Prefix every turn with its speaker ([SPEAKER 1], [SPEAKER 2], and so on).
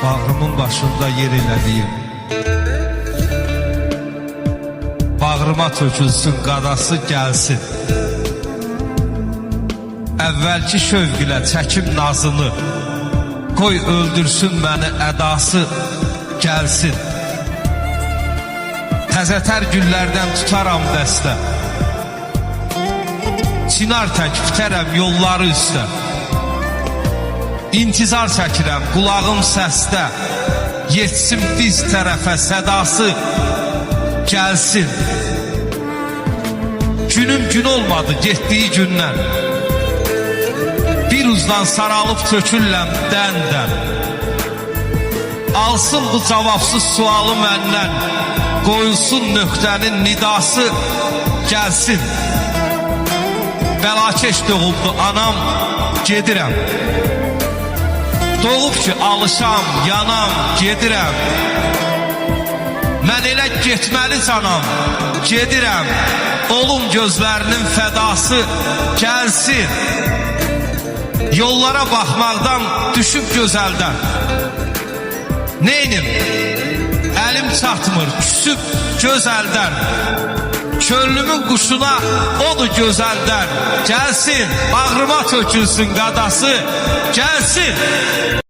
[SPEAKER 1] bağrımın başında yer elədiyim, bağrıma tökülsün qadası gəlsin. Əvvəlki şövq ilə çəkim nazını, qoy öldürsün məni ədası gəlsin. Təzətər güllərdən tutaram dəstə, Çinar tək bitərəm yolları üstə. İntizar çəkirəm qulağım səsdə, yetsin biz tərəfə sədası gəlsin. Günüm gün olmadı getdiyi gündən, bir uzdan saralıb tökürləm dən-dən. Alsın bu cavabsız sualı məndən, qoyulsun nöqtənin nidası gəlsin. Bəlakeş doğuldu anam, gedirəm. Doğub ki alışam, yanam, gedirəm. Mən elə getməli canam, gedirəm. Olum gözlərinin fədası gəlsin. Yollara baxmaqdan düşüb gözəldən, neynim, əlim çatmır, küsüb gözəldən. Könlümün quşuna odur gözəldən gəlsin. Bağrıma tökülsün qadası gəlsin.